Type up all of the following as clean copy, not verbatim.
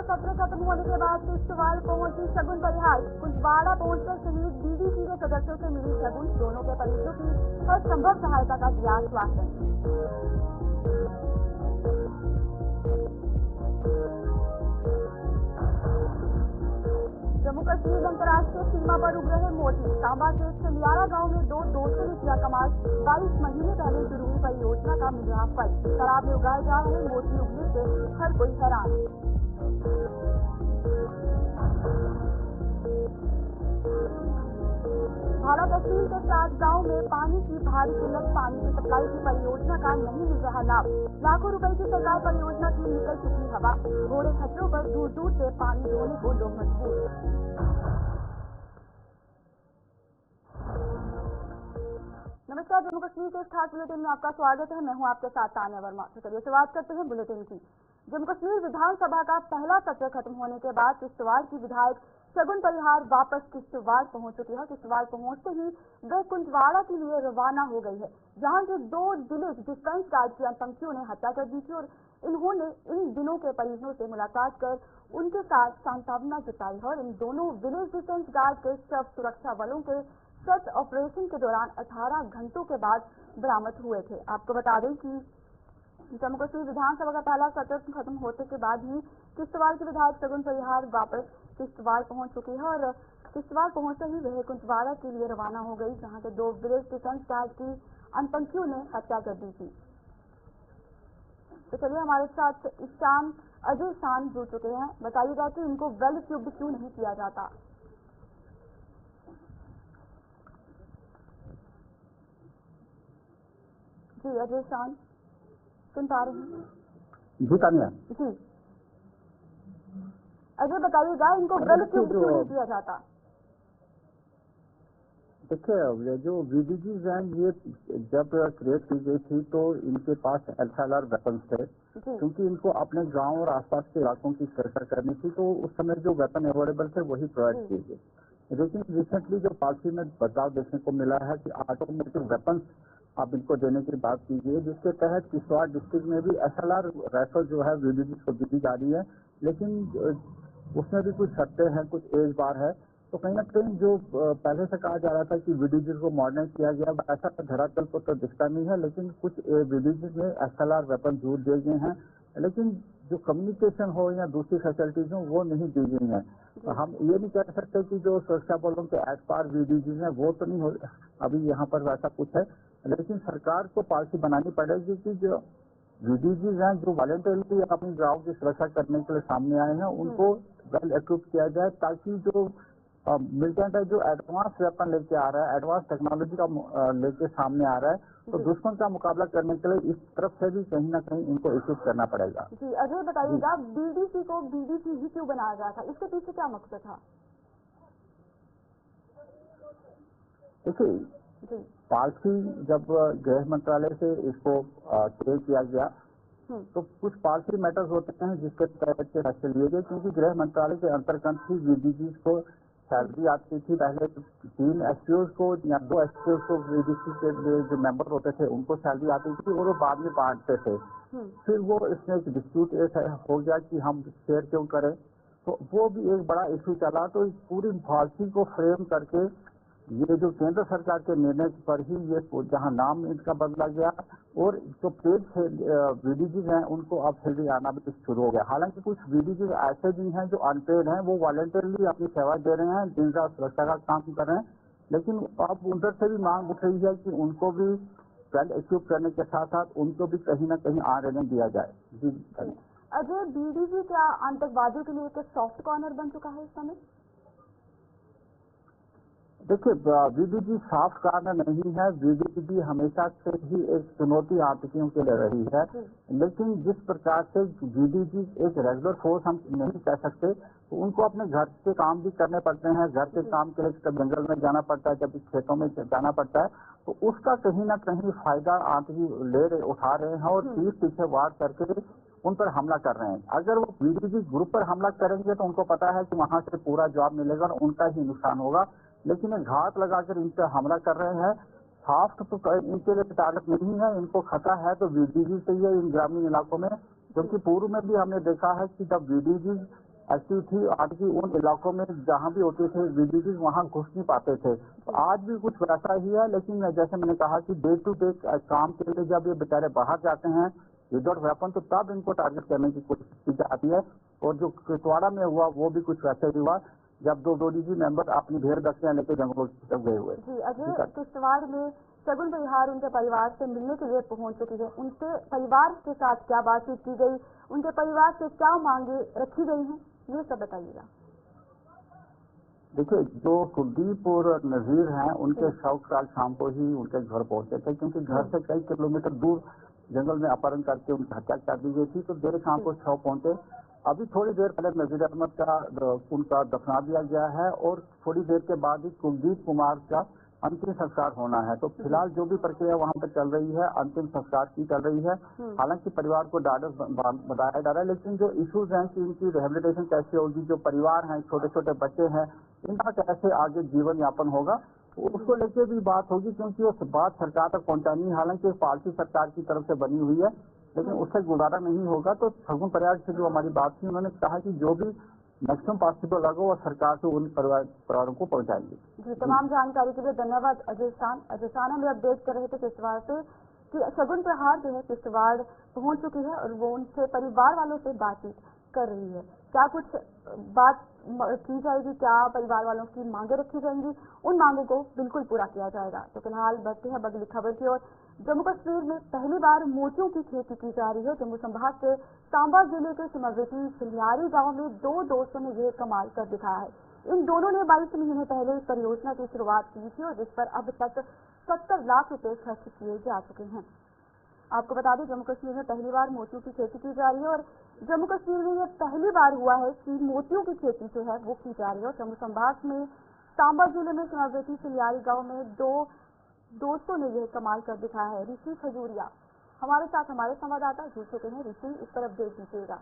सत्र खत्म होने के बाद किश्तवाड़ पहुंची शगुन परिहार। कुंजवाड़ा पहुंचकर शहीद बीडीसी के सदस्यों से मिली शगुन। दोनों के परिजनों की हर संभव सहायता का दिया आश्वासन। जम्मू कश्मीर अंतर्राष्ट्रीय सीमा पर उग रहे मोती। सांबा के चलियारा गांव में 200 रुपया कमाल। 22 महीने पहले शुरू हुई परियोजना का मिल रहा फल। तालाब में उगाए जा रहे मोती उगने से हर कोई हैरान। भाड़ा तहसील के 4 गांव में पानी की भारी किल्लत। पानी की सप्लाई की परियोजना का नहीं मिल रहा लाभ। लाखों रुपए की सरकार परियोजना की निकल चुकी हवा। घोड़े खच्चरों पर दूर दूर से पानी ढोने को लोग मजबूर। नमस्कार, जम्मू कश्मीर के खास बुलेटिन में आपका स्वागत है। मैं हूं आपके साथ तान्या वर्मा। तो चलिए शुरुआत करते हैं बुलेटिन की। जम्मू कश्मीर विधानसभा का पहला सत्र खत्म होने के बाद किश्तवाड़ की विधायक शगुन परिहार वापस किश्तवाड़ पहुंच चुकी है। किश्तवाड़ पहुंचते ही वे कुंजवाड़ा के लिए रवाना हो गई है, जहां के 2 विलेज डिफेंस गार्ड की आतंकियों ने हत्या कर दी थी और इन्होंने इन दिनों के परिजनों से मुलाकात कर उनके साथ सांत्वना जताई है। और इन दोनों विलेज डिफेंस गार्ड के शव सुरक्षा बलों के सर्च ऑपरेशन के दौरान 18 घंटों के बाद बरामद हुए थे। आपको बता दें कि जम्मू कश्मीर विधानसभा का पहला सत्र खत्म होने के बाद ही किश्तवाड़ के विधायक शगुन परिहार वापस किश्तवाड़ पहुंच चुकी है और किश्तवाड़ पहुंचते ही वह कुंजवाड़ा के लिए रवाना हो गई, जहां के 2 विलेज डिफेंस गार्ड की आतंकियों ने हत्या कर दी थी। तो चलिए हमारे साथ अजय शान जुड़ चुके हैं। बताइएगा कि इनको वेल इक्विप्ड क्यों नहीं किया जाता। जी अजय शान, सुन पा रहे हैं? जी तानिया जी अजय, बताइएगा इनको वेल इक्विप्ड क्यों नहीं किया जाता। देखिए, ये जो वीडीजीज हैं ये जब क्रिएट की गई थी तो इनके पास एसएलआर वेपन्स थे, क्योंकि इनको अपने गांव और आसपास के इलाकों की सुरक्षा करनी थी, तो उस समय जो वेपन अवेलेबल थे वही प्रोवाइड किए गए। लेकिन रिसेंटली जो पॉलिसी में बदलाव देखने को मिला है कि ऑटोमेटिक वेपन्स अब इनको देने की बात की गई है, जिसके तहत किश्तवाड़ डिस्ट्रिक्ट में भी एसएलआर राइफल जो है वीडीजी को दी जा रही है। लेकिन उसमें भी कुछ शर्तें हैं, कुछ एज बार है। तो कहीं ना कहीं जो पहले से कहा जा रहा था कि वीडीजी को मॉडर्नाइज किया गया, ऐसा धरातल पर तो दिखता नहीं है। लेकिन कुछ वीडीजी में एसएलआर वेपन जरूर दिए गए हैं, लेकिन जो कम्युनिकेशन हो या दूसरी फैसिलिटीज हो वो नहीं दी गई है। तो हम ये नहीं कह सकते कि जो सुरक्षा बलों के एट पार वीडीजी हैं वो तो नहीं हो, अभी यहाँ पर वैसा कुछ है। लेकिन सरकार को पॉलिसी बनानी पड़ेगी कि जो वीडीजी हैं जो वॉलंटरली अपनी गांव की सुरक्षा करने के लिए सामने आए हैं उनको वेल इक्विप किया जाए, ताकि जो मिलिटेंट है जो एडवांस वेपन लेके आ रहा है, एडवांस टेक्नोलॉजी का लेके सामने आ रहा है, तो दुश्मन का मुकाबला करने के लिए इस तरफ से भी कहीं ना कहीं इनको इक्विप करना पड़ेगा। जी अजय, बताइएगा बीडीसी को बीडीसी ही क्यों बनाया गया था, इसके पीछे क्या मकसद था? देखिए, पॉलिसी जब गृह मंत्रालय से इसको चेंज किया गया तो कुछ पॉलिसी मैटर्स होते हैं जिसके तहत से फैसले लिए गए, क्योंकि गृह मंत्रालय के अंतर्गत ही वीडीजी को सैलरी आती थी। पहले 3 एसपीओ को या 2 एसपीओ को वीडीसी के जो मेंबर होते थे उनको सैलरी आती थी और वो बाद में बांटते थे। फिर वो इसमें एक डिस्प्यूट हो गया कि हम शेयर क्यों करें, तो वो भी एक बड़ा इशू चला। तो इस पूरी पॉलिसी को फ्रेम करके ये जो केंद्र सरकार के निर्णय पर ही ये जहां नाम इनका बदला गया और जो पेड वीडीजी हैं उनको अब सैलरी आना भी शुरू हो गया। हालांकि कुछ वीडीजी ऐसे भी हैं जो अनपेड हैं, वो वॉलंटरली अपनी सेवा दे रहे हैं, दिन रात सुरक्षा का काम कर रहे हैं, लेकिन अब उधर से भी मांग उठ रही है कि उनको भी वेल इक्विप करने के साथ साथ उनको भी कहीं ना कहीं आरक्षण दिया जाए। जी अजय, बीडीजी क्या आतंकवादियों के लिए एक सॉफ्ट कॉर्नर बन चुका है इस समय? देखिए, वीडीजी सॉफ्ट कॉर्नर नहीं है। वीडीजी हमेशा से ही एक चुनौती आतंकियों के लिए रही है, लेकिन जिस प्रकार से वीडीजी एक रेगुलर फोर्स हम नहीं कह सकते, तो उनको अपने घर के काम भी करने पड़ते हैं। घर के काम के लिए कभी जंगल में जाना पड़ता है, कभी खेतों में जाना पड़ता है, तो उसका कहीं ना कहीं फायदा आतंकी उठा रहे हैं और पीछे वार करके उन पर हमला कर रहे हैं। अगर वो वीडीजी ग्रुप पर हमला करेंगे तो उनको पता है कि वहां से पूरा जवाब मिलेगा और उनका ही नुकसान होगा, लेकिन घात लगाकर इन पर हमला कर रहे हैं। सॉफ्ट तो इनके लिए टारगेट नहीं है, इनको खतरा है तो वीडीजी से ही है इन ग्रामीण इलाकों में, क्योंकि पूर्व में भी हमने देखा है कि जब वीडीजी एक्टिव थी। आज भी उन इलाकों में जहाँ भी होते थे विजिटर्स वहाँ घुस नहीं पाते थे। आज भी कुछ वैसा ही है, लेकिन जैसे मैंने कहा कि डे टू डे काम के लिए जब ये बेचारे बाहर जाते हैं विदाउट वेपन, तो तब इनको टारगेट करने की कोशिश की जाती है। और जो किसवाड़ा में हुआ वो भी कुछ वैसे ही हुआ, जब दो डीजी मेंबर अपनी भेड़ बकरियां लेकर जंगलों की तरफ गए हुए। जी अजय, किश्तवाड़ में शगुन परिहार उनके परिवार से मिलने के लिए पहुंच चुकी है। उनके परिवार के साथ क्या बातचीत की गई, उनके परिवार से क्या मांगे रखी गई हैं, ये सब बताइएगा। देखिए, जो कुलदीप और नजीर हैं उनके शव कल शाम को ही उनके घर पहुंचे थे, क्योंकि घर से कई किलोमीटर दूर जंगल में अपहरण करके उनकी हत्या कर दी गई थी। तो देर शाम को शव पहुंचे। अभी थोड़ी देर पहले नजीर अहमद का उनका दफना दिया गया है और थोड़ी देर के बाद ही कुलदीप कुमार का अंतिम संस्कार होना है। तो फिलहाल जो भी प्रक्रिया वहां पर चल रही है, अंतिम संस्कार की चल रही है। हालांकि परिवार को ढाढ़स बताया जा रहा है, लेकिन जो इश्यूज हैं कि इनकी रिहेबिलिटेशन कैसे होगी, जो परिवार हैं, छोटे छोटे बच्चे हैं, इनका कैसे आगे जीवन यापन होगा, उसको लेके भी बात होगी, क्योंकि वो बात सरकार तक पहुंचानी है। हालांकि पार्टी सरकार की तरफ से बनी हुई है, लेकिन उससे गुजारा नहीं होगा। तो शगुन परिहार से जो हमारी बात थी, उन्होंने कहा कि जो भी मैक्सिमम पॉसिबल लगा वो सरकार से उन परिवारों को पहुंचाएंगे। जी, तमाम जानकारी के लिए धन्यवाद अजय शान। हमें अपडेट कर रहे थे किश्तवाड़ से कि शगुन परिहार जो है किश्तवाड़ पहुंच चुकी है और वो उनसे परिवार वालों से बातचीत कर रही है। क्या कुछ बात की जाएगी, क्या परिवार वालों की मांगे रखी जाएंगी, उन मांगों को बिल्कुल पूरा किया जाएगा। तो फिलहाल बढ़ते हैं अगली खबर की ओर। जम्मू कश्मीर में पहली बार मोतियों की खेती की जा रही है। जम्मू संभाग के सांबा जिले के सिमरवेटी सिलियारी गांव में दो दोस्तों ने यह कमाल कर दिखाया है। इन दोनों ने 22 महीने पहले इस परियोजना की शुरुआत की थी और जिस पर अब तक 70 लाख रुपए खर्च किए जा चुके हैं। आपको बता दें, जम्मू कश्मीर में पहली बार मोतियों की खेती की जा रही है और जम्मू कश्मीर में यह पहली बार हुआ है कि मोतियों की खेती जो है वो की जा रही है। और जम्मू संभाग में सांबा जिले में सिमरवेटी सिलियारी गांव में दो दोस्तों ने यह कमाल कर दिखाया है। ऋषि खजूरिया हमारे साथ हमारे संवाददाता जुड़ चुके हैं। ऋषि, इस पर अपडेट दीजिएगा।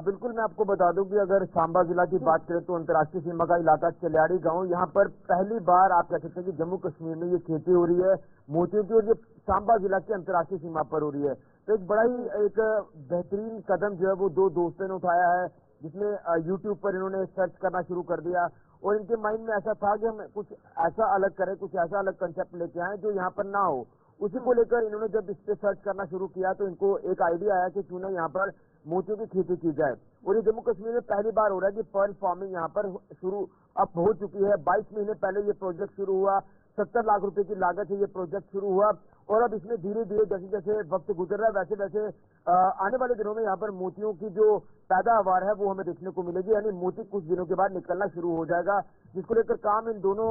बिल्कुल, मैं आपको बता दूं कि अगर सांबा जिला की बात करें तो अंतर्राष्ट्रीय सीमा का इलाका चलियाड़ी गांव, यहाँ पर पहली बार आप कह सकते हैं कि जम्मू कश्मीर में ये खेती हो रही है मोतियों की, और ये सांबा जिला की अंतर्राष्ट्रीय सीमा पर हो रही है। तो एक बड़ा ही एक बेहतरीन कदम जो है वो दो दोस्तों ने उठाया है, जिसमें यूट्यूब पर इन्होंने सर्च करना शुरू कर दिया और इनके माइंड में ऐसा था कि हम कुछ ऐसा अलग करें, कुछ ऐसा अलग कंसेप्ट लेके आए जो यहाँ पर ना हो। उसी को लेकर इन्होंने जब इस पे सर्च करना शुरू किया तो इनको एक आइडिया आया कि क्यों ना यहाँ पर मोतियों की खेती की जाए। और ये जम्मू कश्मीर में पहली बार हो रहा है कि पर्ल फार्मिंग यहाँ पर शुरू अब हो चुकी है। 22 महीने पहले ये प्रोजेक्ट शुरू हुआ, 70 लाख रुपए की लागत से ये प्रोजेक्ट शुरू हुआ और अब इसमें धीरे धीरे जैसे जैसे वक्त गुजर रहा है वैसे वैसे आने वाले दिनों में यहाँ पर मोतियों की जो पैदावार है वो हमें देखने को मिलेगी। यानी मोती कुछ दिनों के बाद निकलना शुरू हो जाएगा, जिसको लेकर काम इन दोनों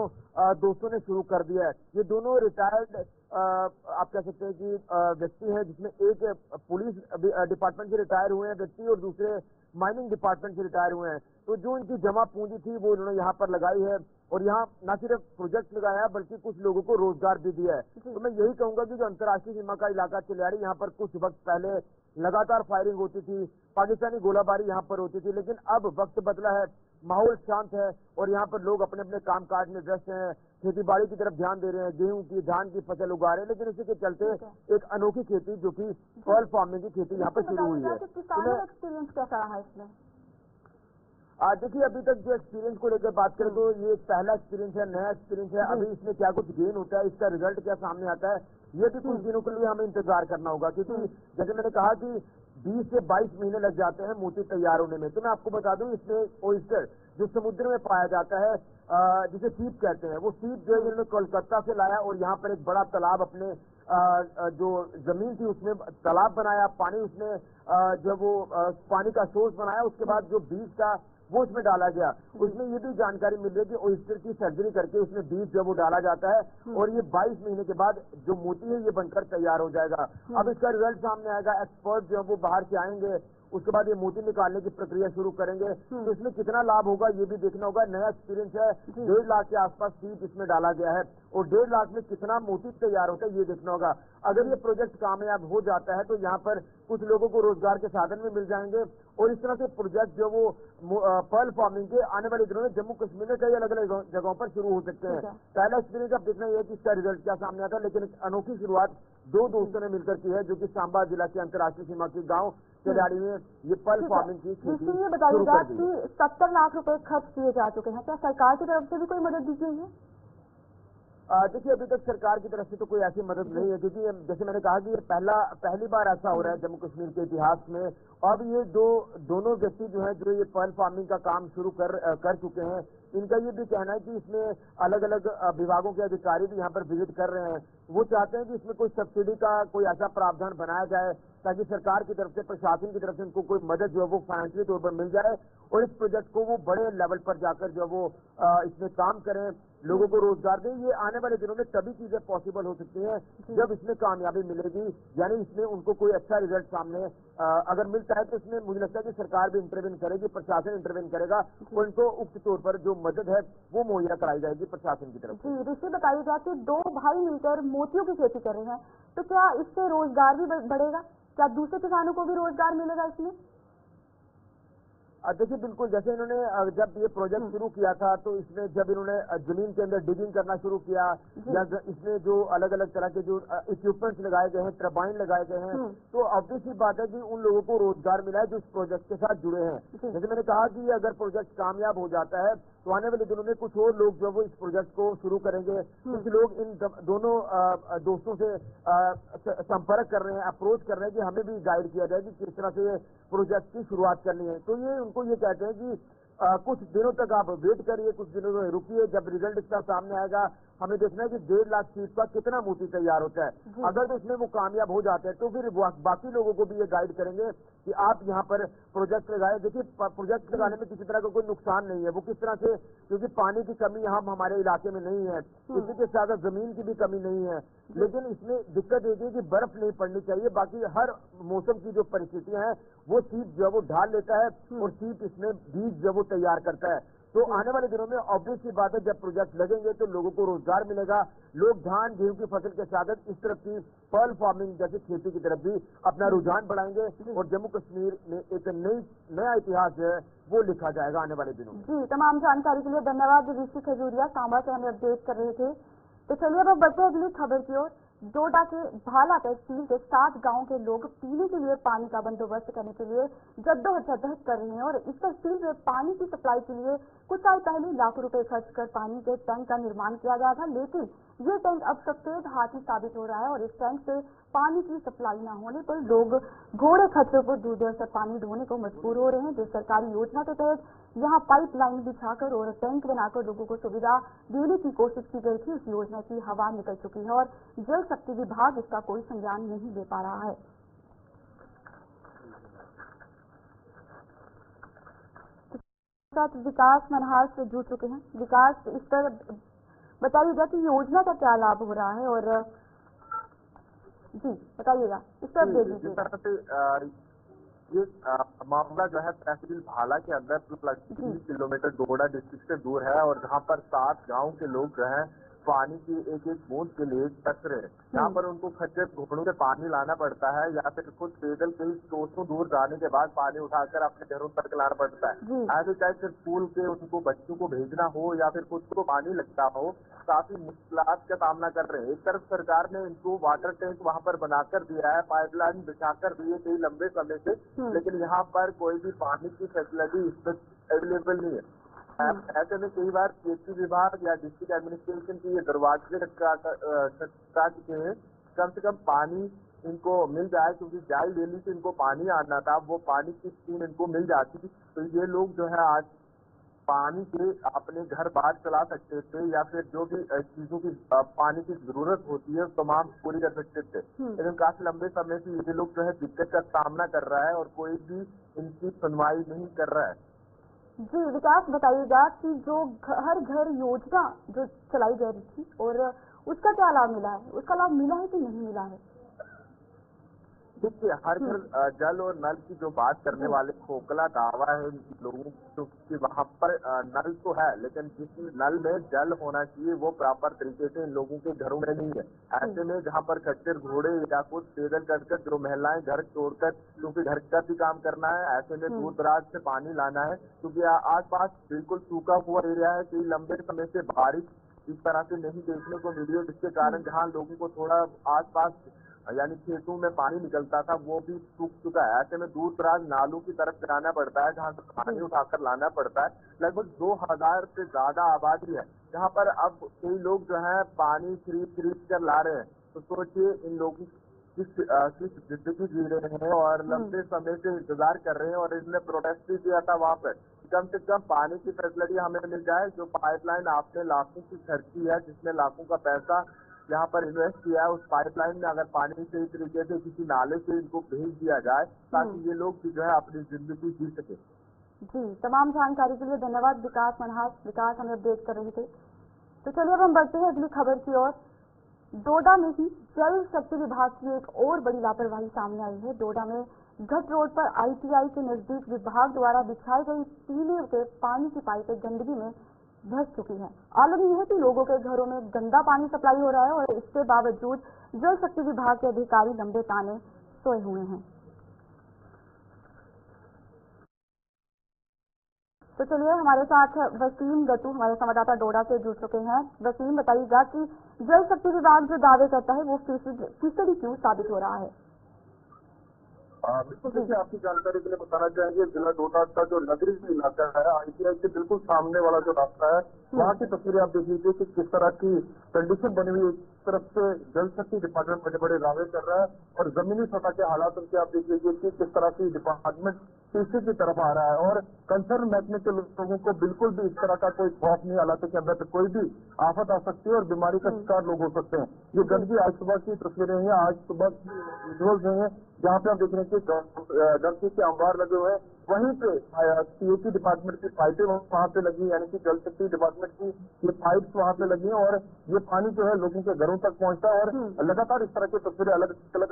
दोस्तों ने शुरू कर दिया है। ये दोनों रिटायर्ड आप कह सकते हैं कि व्यक्ति हैं, जिसमें एक पुलिस डिपार्टमेंट से रिटायर हुए हैं व्यक्ति और दूसरे माइनिंग डिपार्टमेंट से रिटायर हुए हैं। तो जो इनकी जमा पूंजी थी वो इन्होंने यहाँ पर लगाई है और यहाँ न सिर्फ प्रोजेक्ट लगाया है बल्कि कुछ लोगों को रोजगार भी दिया है। तो मैं यही कहूंगा कि जो अंतर्राष्ट्रीय सीमा का इलाका चलियाड़ी, यहाँ पर कुछ वक्त पहले लगातार फायरिंग होती थी, पाकिस्तानी गोलाबारी यहाँ पर होती थी, लेकिन अब वक्त बदला है, माहौल शांत है और यहाँ पर लोग अपने अपने कामकाज में व्यस्त हैं, खेती बाड़ी की तरफ ध्यान दे रहे हैं, गेहूं की धान की फसल उगा रहे हैं। लेकिन इसी के चलते एक अनोखी खेती जो कि पर्ल फार्मिंग की खेती यहाँ पर शुरू हुई है। एक्सपीरियंस कैसा रहा इसमें? देखिए, अभी तक जो एक्सपीरियंस को लेकर बात करें तो ये एक पहला एक्सपीरियंस है, नया एक्सपीरियंस है। अभी इसमें क्या कुछ गेन होता है, इसका रिजल्ट क्या सामने आता है, ये भी कुछ दिनों के लिए हमें इंतजार करना होगा, क्योंकि जैसे मैंने कहा कि 20 से 22 महीने लग जाते हैं मोती तैयार होने में। तो मैं आपको बता दूं, इसमें ओयस्टर जो समुद्र में पाया जाता है, जिसे सीप कहते हैं, वो सीप जो है इन्होंने कोलकाता से लाया और यहाँ पर एक बड़ा तालाब अपने जो जमीन थी उसमें तालाब बनाया, पानी उसमें जो वो पानी का सोर्स बनाया, उसके बाद जो बीज का वो उसमें डाला गया। उसमें ये भी जानकारी मिल रही है कि ओयस्टर की सर्जरी करके उसमें बीज जो वो डाला जाता है और ये 22 महीने के बाद जो मोती है ये बनकर तैयार हो जाएगा। अब इसका रिजल्ट सामने आएगा, एक्सपर्ट जो है वो बाहर से आएंगे, उसके बाद ये मोती निकालने की प्रक्रिया शुरू करेंगे। तो इसमें कितना लाभ होगा ये भी देखना होगा। नया एक्सपीरियंस है, 1.5 लाख के आसपास सीप इसमें डाला गया है और 1.5 लाख में कितना मोती तैयार होता है ये देखना होगा। अगर ये प्रोजेक्ट कामयाब हो जाता है तो यहाँ पर कुछ लोगों को रोजगार के साधन भी मिल जाएंगे और इस तरह से प्रोजेक्ट जो वो पर्ल फार्मिंग के आने वाले दिनों में जम्मू कश्मीर में कई अलग अलग जगहों पर शुरू हो सकते हैं। पहला एक्सपीरियंस अब देखना यह है कि इसका रिजल्ट क्या सामने आता है, लेकिन एक अनोखी शुरुआत दो दोस्तों ने मिलकर की है, जो कि सांबा जिला के अंतर्राष्ट्रीय सीमा के गाँव चलियाड़ी में ये पर्ल फार्मिंग की खेती ये बताइएगा कि 70 लाख रुपए खर्च किए जा चुके हैं, क्या सरकार की तरफ से भी कोई मदद दी गई है? देखिए, अभी तक सरकार की तरफ से तो कोई ऐसी मदद नहीं है, क्योंकि जैसे मैंने कहा कि ये पहली बार ऐसा हो रहा है जम्मू कश्मीर के इतिहास में। अब ये दोनों व्यक्ति जो है जो ये पर्ल फार्मिंग का काम शुरू कर चुके हैं, इनका ये भी कहना है कि इसमें अलग अलग विभागों के अधिकारी भी यहाँ पर विजिट कर रहे हैं। वो चाहते हैं कि इसमें कोई सब्सिडी का कोई ऐसा प्रावधान बनाया जाए ताकि सरकार की तरफ से, प्रशासन की तरफ से इनको कोई मदद जो है वो फाइनेंशियली तौर पर मिल जाए और इस प्रोजेक्ट को वो बड़े लेवल पर जाकर जो वो इसमें काम करें, लोगों को रोजगार दें। ये आने वाले दिनों में तभी चीजें पॉसिबल हो सकती हैं जब इसमें कामयाबी मिलेगी, यानी इसमें उनको कोई अच्छा रिजल्ट सामने अगर मिलता है तो इसमें मुझे लगता है कि सरकार भी इंटरवेन करेगी, प्रशासन इंटरवेन करेगा और इनको उक्त तौर पर जो मदद है वो मुहैया कराई जाएगी प्रशासन की तरफ से। ऋषि, बताइएगा कि दो भाई मिलकर मोतियों की खेती कर रहे हैं, तो क्या इससे रोजगार भी बढ़ेगा? क्या दूसरे किसानों को भी रोजगार मिलेगा इसमें? देखिए, बिल्कुल, जैसे इन्होंने जब ये प्रोजेक्ट शुरू किया था तो इसमें जब इन्होंने जमीन के अंदर डिगिंग करना शुरू किया या इसमें जो अलग अलग तरह के जो इक्विपमेंट्स लगाए गए हैं, टर्बाइन लगाए गए हैं, तो ऑब्वियस सी बात है कि उन लोगों को रोजगार मिला है जो इस प्रोजेक्ट के साथ जुड़े हैं। जैसे मैंने कहा कि अगर प्रोजेक्ट कामयाब हो जाता है तो आने वाले दिनों में कुछ और लोग जो वो इस प्रोजेक्ट को शुरू करेंगे। कुछ लोग इन दोनों दोस्तों से संपर्क कर रहे हैं, अप्रोच कर रहे हैं कि हमें भी गाइड किया जाए कि किस तरह से ये प्रोजेक्ट की शुरुआत करनी है। तो ये उनको ये कहते हैं कि कुछ दिनों तक आप वेट करिए, कुछ दिनों में रुकिए, जब रिजल्ट इसका सामने आएगा हमें देखना है कि 1.5 लाख शीट का कितना मोती तैयार होता है। अगर तो इसमें वो कामयाब हो जाते हैं तो फिर बाकी लोगों को भी ये गाइड करेंगे कि आप यहाँ पर प्रोजेक्ट लगाए। देखिए, प्रोजेक्ट लगाने में किसी तरह का कोई नुकसान नहीं है, वो किस तरह से, क्योंकि पानी की कमी यहाँ हमारे इलाके में नहीं है, इसी के साथ जमीन की भी कमी नहीं है, लेकिन इसमें दिक्कत ये है कि बर्फ नहीं पड़नी चाहिए। बाकी हर मौसम की जो परिस्थितियां हैं वो सीप जो है वो ढाल लेता है और सीप इसमें बीज जो वो तैयार करता है। तो आने वाले दिनों में ऑब्वियस सी बात है जब प्रोजेक्ट लगेंगे तो लोगों को रोजगार मिलेगा, लोग धान गेहूं की फसल के साथ इस तरफ की पर्ल फार्मिंग जैसी खेती की तरफ भी अपना रुझान बढ़ाएंगे और जम्मू कश्मीर में एक नया इतिहास जो है वो लिखा जाएगा आने वाले दिनों में। जी, तमाम जानकारी के लिए धन्यवाद ऋषि खजूरिया, सांबा से हमें अपडेट कर रहे थे। तो चलिए अब बढ़ते हैं अगली खबर की ओर। डोडा के भाला तहसील के 7 गांव के लोग पीने के लिए पानी का बंदोबस्त करने के लिए जद्दोजहद कर रहे हैं और इस तहसील में पानी की सप्लाई के लिए कुछ साल पहले लाखों रुपए खर्च कर पानी के टैंक का निर्माण किया गया था, लेकिन ये टैंक अब सफेद हाथी साबित हो रहा है और इस टैंक से पानी की सप्लाई न होने पर लोग घोड़े खच्चरों को दूर दूर से पानी ढोने को मजबूर हो रहे हैं। जो सरकारी योजना के तहत यहाँ पाइपलाइन बिछाकर और टैंक बनाकर लोगों को सुविधा देने की कोशिश की गई थी, उस योजना की हवा निकल चुकी है और जल शक्ति विभाग इसका कोई संज्ञान नहीं ले पा रहा है। साथ विकास मनहार से जुड़ चुके हैं। विकास, इस पर बताइएगा कि योजना का क्या लाभ हो रहा है और जी बताइएगा इस पर दे दीजिए। ये मामला जो है तहसील भाला के अंदर 30 किलोमीटर डोडा डिस्ट्रिक्ट से दूर है और जहाँ पर 7 गांव के लोग जो है पानी की एक एक बूंद के लिए तरस रहे हैं। यहाँ पर उनको खच्चर घोड़ों से पानी लाना पड़ता है या फिर खुद पैदल कई कोसों दूर जाने के बाद पानी उठाकर अपने घरों तक लाना पड़ता है। ऐसे चाहे फिर स्कूल के उनको बच्चों को भेजना हो या फिर खुद को पानी लगता हो, काफी मुश्किलात का सामना कर रहे हैं। एक तरफ सरकार ने इनको वाटर टैंक वहाँ पर बनाकर दिया है, पाइपलाइन बिछाकर दी है कई लंबे समय से, लेकिन यहाँ पर कोई भी पानी की फैसिलिटी इस वक्त अवेलेबल नहीं है। ऐसे में कई बार खेती विभाग या डिस्ट्रिक्ट एडमिनिस्ट्रेशन की ये दरवाजे खटका चुके हैं, कम से कम पानी इनको मिल जाए, क्योंकि जाई डेली से इनको पानी आना था, वो पानी की स्कीम इनको मिल जाती थी तो ये लोग जो है आज पानी से अपने घर बाहर चला सकते थे या फिर जो भी चीजों की पानी की जरूरत होती है तमाम पूरी कर सकते थे। लेकिन काफी लंबे समय से ये लोग जो है दिक्कत का सामना कर रहा है और कोई भी इनकी सुनवाई नहीं कर रहा है। जी विकास, बताइएगा कि जो हर घर योजना जो चलाई जा रही थी और उसका क्या लाभ मिला है, उसका लाभ मिला है कि नहीं मिला है? देखिए, हर घर जल और नल की जो बात करने वाले खोखला दावा है लोगों को कि वहाँ पर नल तो है, लेकिन जिस नल में जल होना चाहिए वो प्रॉपर तरीके से इन लोगों के घरों में नहीं है। ऐसे में जहाँ पर खच्चर घोड़े या कुछ पैदल चढ़कर जो महिलाएं घर छोड़कर, क्योंकि घर का भी काम करना है, ऐसे में दूर दराज से पानी लाना है, क्योंकि आसपास बिल्कुल सूखा हुआ एरिया है। कई लंबे समय से बारिश इस तरह से नहीं देखने को मिली है, जिसके कारण जहाँ लोगों को थोड़ा आसपास यानी खेतों में पानी निकलता था वो भी सूख चुका है। ऐसे में दूर दराज नालों की तरफ जाना पड़ता है, जहाँ से पानी उठाकर लाना पड़ता है। लगभग 2000 से ज्यादा आबादी है जहाँ पर अब कई लोग जो है पानी खरीद कर ला रहे हैं। तो सोचिए इन लोगों किस जिंदगी जी रहे हैं और लंबे समय से इंतजार कर रहे हैं। और इसने प्रोटेस्ट भी किया था वहाँ पर, कम से कम पानी की फैसिलिटी हमें मिल जाए। जो पाइपलाइन आपने लाखों की खर्ची है, जिसमें लाखों का पैसा यहाँ पर इन्वेस्ट किया है, उस पाइपलाइन में अगर पानी सही तरीके से किसी नाले से इनको भेज दिया जाए ताकि ये लोग जो है अपनी जिंदगी जी सके। जी, तमाम जानकारी के लिए धन्यवाद विकास मनहास। विकास हमें अपडेट कर रहे थे। तो चलिए अब हम बढ़ते हैं अगली खबर की ओर। डोडा में ही जल शक्ति विभाग की एक और बड़ी लापरवाही सामने आई है। डोडा में घट रोड पर ITI के नजदीक विभाग द्वारा बिछाई गई पीने के पानी की पाइपें गंदगी में धंस चुकी है। आलम यह है कि लोगों के घरों में गंदा पानी सप्लाई हो रहा है और इसके बावजूद जल शक्ति विभाग के अधिकारी लंबे ताने सोए हुए हैं। तो चलिए हमारे साथ वसीम गट्टू हमारे संवाददाता डोडा से जुड़ चुके हैं। वसीम, बताइएगा कि जल शक्ति विभाग जो दावे करता है वो फीसदी क्यों साबित हो रहा है? बिल्कुल, देखिए आपकी जानकारी के लिए बताना चाहेंगे, जिला डोडा का जो नगरीय इलाका है ITI के बिल्कुल सामने वाला जो रास्ता है वहाँ की तस्वीरें आप देख लीजिए कि किस तरह की कंडीशन बनी हुई है। एक तरफ से जल शक्ति डिपार्टमेंट बड़े बड़े दावे कर रहा है और जमीनी सतह के हालात उनके आप देख लीजिए कि किस तरह की डिपार्टमेंट पीछे की तरफ आ रहा है और कंसर्न महकमे के लोगों को बिल्कुल भी इस तरह का कोई खौफ नहीं। इलाके के अंदर कोई भी आफत आ सकती है और बीमारी का शिकार लोग हो सकते हैं। ये गंदगी आज सुबह की तस्वीरें हैं, आज सुबह विजुअल्स हैं जहाँ पे आप देख रहे हैं कि गंदगी के अंबार लगे हुए हैं। वहीं पे CHE डिपार्टमेंट की पाइपें वहाँ पे लगी, यानी कि जल शक्ति डिपार्टमेंट की ये पाइप्स वहाँ पे लगी हैं और ये पानी जो है लोगों के घरों तक पहुँचता है। और लगातार इस तरह की तस्वीरें अलग अलग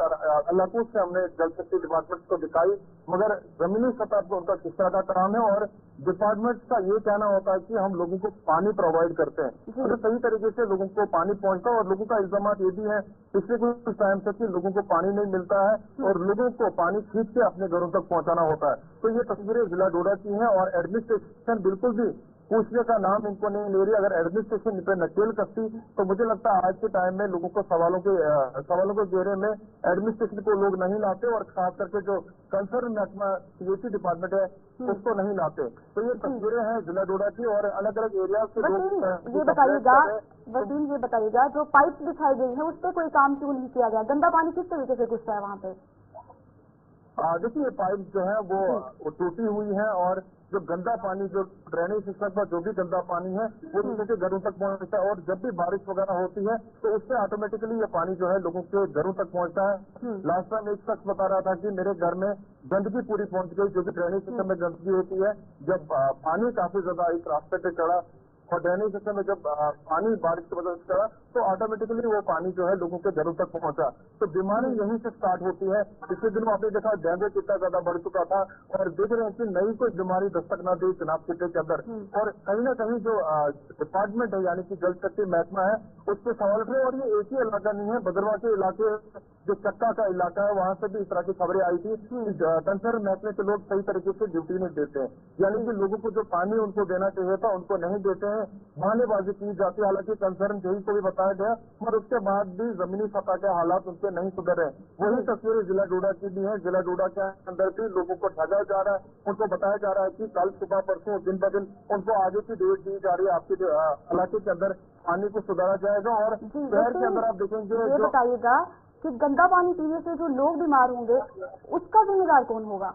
इलाकों से हमने जल शक्ति डिपार्टमेंट को दिखाई, मगर जमीनी सतह पर उनका किस तरह का काम है। और डिपार्टमेंट का ये कहना होता है कि हम लोगों को पानी प्रोवाइड करते हैं, तो सही तरीके से लोगों को पानी पहुँचता है। और लोगों का इल्जाम ये भी है पिछले कुछ टाइम से कि लोगों को पानी नहीं मिलता है और लोगों को पानी खींच के अपने घरों तक पहुँचाना होता है। तो ये तस्वीरें जिला डोडा की हैं और एडमिनिस्ट्रेशन बिल्कुल भी पूछने का नाम इनको नहीं ले रही। अगर एडमिनिस्ट्रेशन पे नकेल कसती तो मुझे लगता है आज के टाइम में लोगों को सवालों के घेरे में एडमिनिस्ट्रेशन को लोग नहीं लाते और खास करके जो कंसर्न महकमा CHE डिपार्टमेंट है उसको नहीं लाते। तो ये तस्वीरें हैं जिला डोडा की और अलग अलग एरिया से लोग। ये बताइएगा वसीम, ये बताइएगा जो पाइप दिखाई गई है उस पर कोई काम क्यों नहीं किया गया? गंदा पानी किस तरीके से घुसता है वहाँ पे? देखिए पाइप जो है वो टूटी हुई है और जो गंदा पानी जो ड्रेनेज सिस्टम पर जो भी गंदा पानी है वो लोगों के घरों तक पहुंचता है। और जब भी बारिश वगैरह होती है तो उससे ऑटोमेटिकली ये पानी जो है लोगों के घरों तक पहुंचता है। लास्ट टाइम एक शख्स बता रहा था कि मेरे घर में गंदगी पूरी पहुंच गई, जो भी ड्रेनेज सिस्टम में गंदगी होती है। जब पानी काफी ज्यादा इस रास्ते पे चढ़ा और ड्रेनेज सिस्टम में जब पानी बारिश की वजह से चढ़ा तो ऑटोमेटिकली वो पानी जो है लोगों के घरों तक पहुंचा। तो बीमारी यहीं से स्टार्ट होती है। पिछले दिनों आपने देखा डेंगू कितना ज्यादा बढ़ चुका था और देख रहे हैं कि नई कोई बीमारी दस्तक न दे चुनाव क्षेत्र के अंदर। और कहीं ना कहीं जो डिपार्टमेंट है यानी कि जल शक्ति महकमा है उस पर सवाल उठे। और ये एक ही इलाका नहीं है, बदरवा के इलाके जो चक्का का इलाका है वहां से भी इस तरह की खबरें आई थी। कंसर्न महकमे के लोग सही तरीके से ड्यूटी नहीं देते हैं, यानी कि लोगों को जो पानी उनको देना चाहिए था उनको नहीं देते हैं, बहानेबाजी की जाती है। हालांकि कंसर्न जेई को भी बताया गया मगर उसके बाद भी जमीनी सतह के हालात उनके नहीं सुधर रहे। वही तस्वीरें जिला डोडा की भी है। जिला डोडा के अंदर भी लोगों को ठगा जा रहा है, उनको बताया जा रहा है कि कल सुबह परसों दिन ब दिन उनको आगे की डेट दी जा रही है। आपके इलाके के अंदर पानी को सुधारा जाएगा और शहर के अंदर आप देखेंगे। ये बताइएगा कि गंदा पानी पीने से जो लोग बीमार होंगे उसका जिम्मेदार कौन होगा?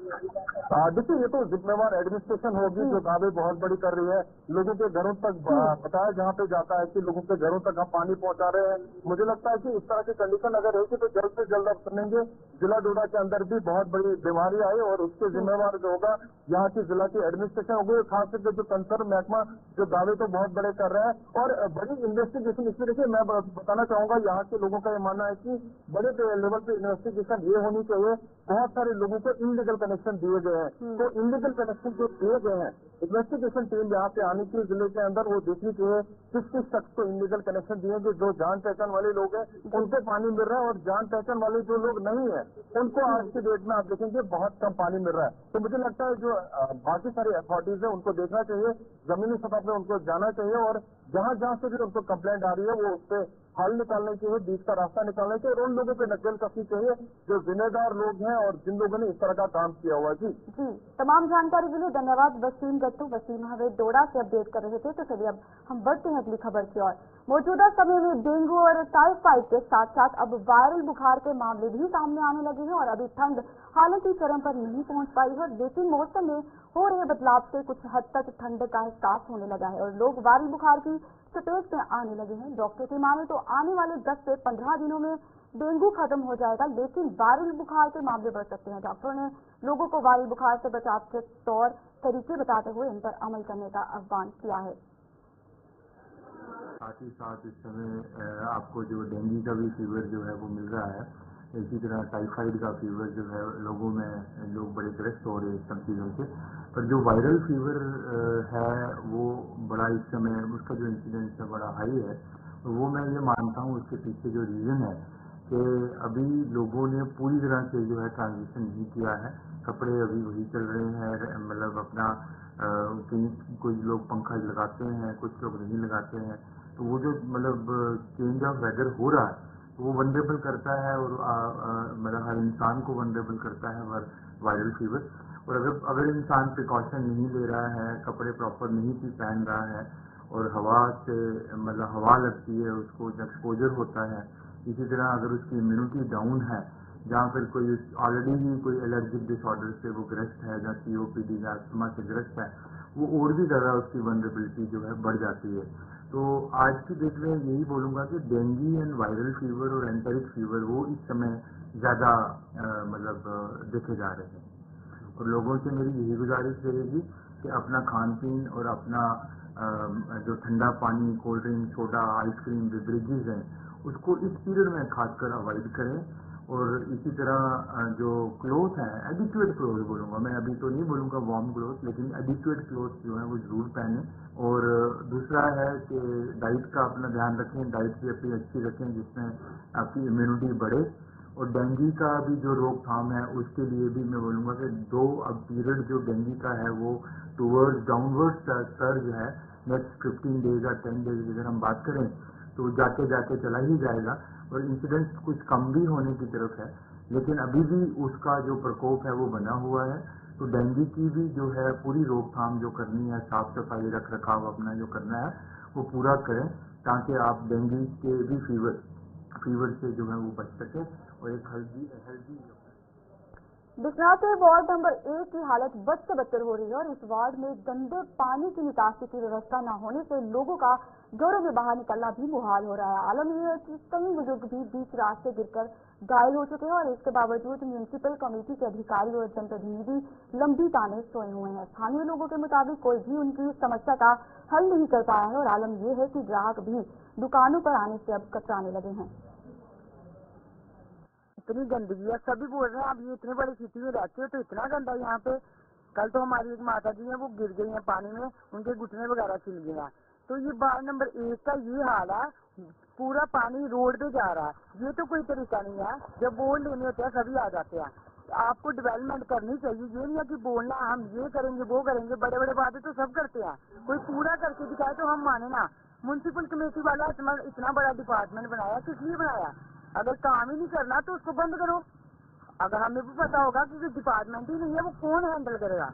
देखिए, ये तो जिम्मेवार एडमिनिस्ट्रेशन होगी जो दावे बहुत बड़ी कर रही है। लोगों के घरों तक बताया जहाँ पे जाता है कि लोगों के घरों तक हम पानी पहुँचा रहे हैं। मुझे लगता है कि इस तरह की कंडीशन अगर होगी तो जल्द से जल्द अब सुनेंगे जिला डोडा के अंदर भी बहुत बड़ी बीमारी आई और उसके जिम्मेवार जो होगा यहाँ की जिला की एडमिनिस्ट्रेशन होगी। खास करके जो कंसर्न महकमा जो दावे तो बहुत बड़े कर रहा है और बड़ी इन्वेस्टिगेशन इसमें। देखिए, मैं बताना चाहूंगा यहाँ के लोगों का ये मानना है कि बड़े लेवल पे इन्वेस्टिगेशन ये होनी चाहिए। बहुत सारे लोगों को इनलीगल कनेक्शन दिए गए हैं, तो इनलीगल कनेक्शन जो दिए गए हैं इन्वेस्टिगेशन टीम यहाँ पे आनी चाहिए जिले के अंदर, वो देखनी चाहिए किस शख्स को इनलीगल कनेक्शन दिए गए। जो जान पहचान वाले लोग हैं उनको पानी मिल रहा है और जान पहचान वाले जो लोग नहीं है उनको आज की डेट में आप देखेंगे बहुत कम पानी मिल रहा है। तो मुझे लगता है जो बाकी सारी अथॉरिटीज है उनको देखना चाहिए, जमीनी सतह पे उनको जाना चाहिए और जहाँ जहाँ से भी उनको कंप्लेंट आ रही है वो उस पर हल निकालने चाहिए, बीच का रास्ता निकालना चाहिए और उन लोगों पे नकेल कसनी चाहिए जो जिम्मेदार लोग हैं और जिन लोगों ने इस तरह का काम किया हुआ। जी तमाम जानकारी के लिए धन्यवाद वसीम गट्टू। वसीम हमें डोडा से अपडेट कर रहे थे। तो चलिए अब हम बढ़ते हैं अगली खबर की ओर। मौजूदा समय में डेंगू और टाइफाइड के साथ साथ अब वायरल बुखार के मामले भी सामने आने लगे हैं और अभी ठंड हालांकि चरम पर नहीं पहुंच पाई है, लेकिन मौसम में हो रहे बदलाव से कुछ हद तक ठंड का एहसास होने लगा है और लोग वायरल बुखार की चपेट में आने लगे हैं। डॉक्टर की माने तो आने वाले 10 से 15 दिनों में डेंगू खत्म हो जाएगा, लेकिन वायरल बुखार के मामले बढ़ सकते हैं। डॉक्टरों ने लोगों को वायरल बुखार से बचाव के तौर तरीके बताते हुए इन पर अमल करने का आह्वान किया है। साथ ही साथ इस समय आपको जो डेंगू का भी फीवर जो है वो मिल रहा है, इसी तरह टाइफाइड का फीवर जो है लोगों में लोग बड़े ग्रस्त हो रहे हैं सब चीज़ों से। पर जो वायरल फीवर है वो बड़ा इस समय उसका जो इंसिडेंस है बड़ा हाई है। वो मैं ये मानता हूँ उसके पीछे जो रीज़न है कि अभी लोगों ने पूरी तरह से जो है ट्रांजिशन नहीं किया है। कपड़े अभी वही चल रहे हैं, मतलब अपना कुछ लोग पंखा लगाते हैं, कुछ लोग नहीं लगाते हैं। तो वो जो मतलब चेंज ऑफ वेदर हो रहा है वो वनरेबल करता है और मतलब हर इंसान को वनरेबल करता है वायरल फीवर। और अगर इंसान प्रिकॉशन नहीं ले रहा है, कपड़े प्रॉपर नहीं पहन रहा है और हवा से मतलब हवा लगती है उसको, एक्सपोजर होता है। इसी तरह अगर उसकी इम्यूनिटी डाउन है, जहाँ फिर कोई ऑलरेडी ही कोई एलर्जिक डिसऑर्डर से वो ग्रस्त है, जहाँ COPD या अस्थमा से ग्रस्त है, वो और भी ज़्यादा उसकी वनरेबिलिटी जो है बढ़ जाती है। तो आज की डेट में यही बोलूँगा कि डेंगू एंड वायरल फीवर और एंटेरिक फीवर वो इस समय ज़्यादा मतलब देखे जा रहे हैं। और लोगों से मेरी यही गुजारिश रहेगी कि अपना खान पीन और अपना जो ठंडा पानी, cold drink, soda, ice cream, beverages हैं उसको इस पीरियड में खासकर अवॉइड करें। और इसी तरह जो क्लोथ हैं, एडिक्वेट क्लोथ बोलूँगा मैं, अभी तो नहीं बोलूँगा वार्म क्लोथ, लेकिन एडिक्वेट क्लोथ जो है वो जरूर पहने। और दूसरा है कि डाइट का अपना ध्यान रखें, डाइट भी अपनी अच्छी रखें जिसमें आपकी इम्यूनिटी बढ़े। और डेंगू का भी जो रोकथाम है उसके लिए भी मैं बोलूँगा कि अब पीरियड जो डेंगू का है वो टूवर्ड्स डाउनवर्ड सर्ज है। नेक्स्ट 15 डेज या 10 डेज अगर हम बात करें तो जाके जाके चला ही जाएगा और इंसिडेंट्स कुछ कम भी होने की तरफ है, लेकिन अभी भी उसका जो प्रकोप है वो बना हुआ है। तो डेंगू की भी जो है पूरी रोकथाम जो करनी है, साफ सफाई रख रखाव अपना जो करना है वो पूरा करें ताकि आप डेंगू के भी फीवर से जो है वो बच सके और एक हेल्दी बिजनौर के वार्ड नंबर 1 की हालत बद से बदतर हो रही है और इस वार्ड में गंदे पानी की निकासी की व्यवस्था न होने से लोगों का घरों में बाहर निकलना भी मुहाल हो रहा है। आलम यह है कि कई बुजुर्ग भी बीच रास्ते गिरकर घायल हो चुके हैं और इसके बावजूद म्यूनिसिपल कमेटी के अधिकारी और जनप्रतिनिधि लंबी ताने सोए हुए हैं। स्थानीय लोगों के मुताबिक कोई भी उनकी समस्या का हल नहीं कर पाया है और आलम यह है कि ग्राहक भी दुकानों पर आने से अब कतराने लगे हैं। इतनी गंदगी है, सभी बोल रहे हैं आप ये इतने बड़ी सिटी में रहते हो तो इतना गंदा यहाँ पे। कल तो हमारी एक माता जी है वो गिर गई है पानी में, उनके घुटने वगैरह छिल गया। तो ये वार्ड नंबर 1 का ये हाल है, पूरा पानी रोड पे जा रहा है। ये तो कोई तरीका नहीं है, जब वोट लेने होते हैं सभी आ जाते हैं। आपको डेवलपमेंट करनी चाहिए, ये नहीं है कि बोलना हम ये करेंगे वो करेंगे, बड़े बड़े बातें तो सब करते हैं, कोई पूरा करके दिखाए तो हम माने ना। म्यूनसिपल कमेटी वाला इतना बड़ा डिपार्टमेंट बनाया, किस लिए बनाया? अगर काम ही नहीं करना तो उसको बंद करो। अगर हमें भी पता होगा कि डिपार्टमेंट ही नहीं है वो कौन हैंडल करेगा,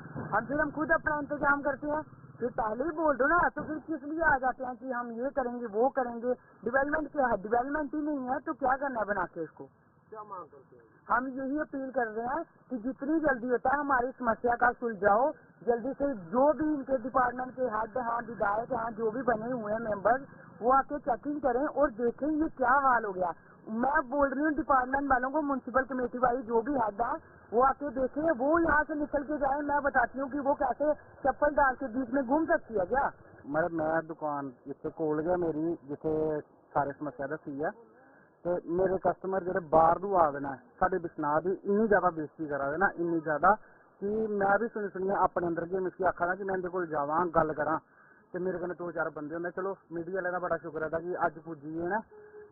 हम खुद अपना इंतजाम करते हैं। फिर पहले ही बोल दो ना, तो फिर किस लिए आ जाते हैं कि हम ये करेंगे वो करेंगे। डेवलपमेंट क्या है? डेवलपमेंट ही नहीं है तो क्या करना है बना के उसको। क्या मांग करते हैं? हम यही अपील कर रहे हैं कि जितनी जल्दी होता है हमारी समस्या का सुलझाओ, जल्दी से जो भी इनके डिपार्टमेंट के हेड हैं, विधायक हैं, जो भी बने हुए हैं मेंबर, वो आके चेकिंग करें और देखें ये क्या हाल हो गया। मैं बोल रही हूँ डिपार्टमेंट वालों को, म्युनिसिपल कमेटी वाली जो भी हेड है वो आके देखें, वो यहाँ से निकल के जाए। मैं बताती हूँ कि वो कैसे चप्पल डाल के बीच में घूम सकती है क्या। मैं दुकान जिथे कोल गया मेरी, जिथे सारे समस्या दसी है, तो मेरे कस्टमर जो बाहर तू आ देना साडे बिश्नाह की इन्नी ज्यादा बेइज्जती करा देना, इन्नी ज्यादा कि मैं भी सुनी अपने अंदर के मिसकी आखा था कि मैं इनके कोल जावां गल करा, ते मेरे कन्नै 2-4 बंदे होंदे। चलो मीडिया वाले का बड़ा शुक्र है कि अज पुज्जी है ना,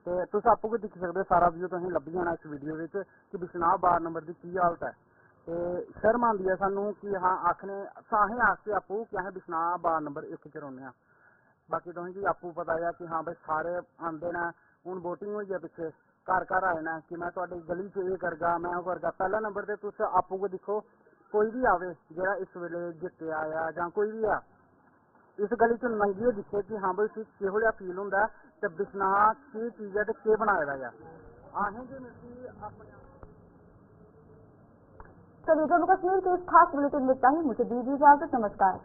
ते तुस आपू भी दिक्खी सकदे, सारा व्यू तुसें लब्भी जाना इस वीडियो विच कि बिश्नाह 12 नंबर की की हालत है। ते शर्म आंदी है सानू कि हाँ आखने असें आखते आपू कि असें बिश्नाह 12 नंबर 1 च रौह्ने आं। बाकी तुसें गी आपू पता है कि हाँ भाई सारे आंदे न, हुण वोटिंग होई है पिछे, घर घर आए न कि मैं तुहाडी गली च एह् करगा, मैं ओह् करगा। पहला नंबर ते तुस आपू गै दिक्खो, कोई भी आवे जेह्ड़ा इस वेले जित्तेआ आ जां कोई भी आ, इस गली च लंघियै दिक्खे कि हाँ भाई उसी किहो जेहा फील होंदा है ते बिश्नाह केह् चीज है ते केह् बनाए दा ऐ। असें जे मिलदी अपने चलिए जम्मू कश्मीर के इस खास बुलेटिन में इतना ही। मुझे दीजिए इजाजत। नमस्कार।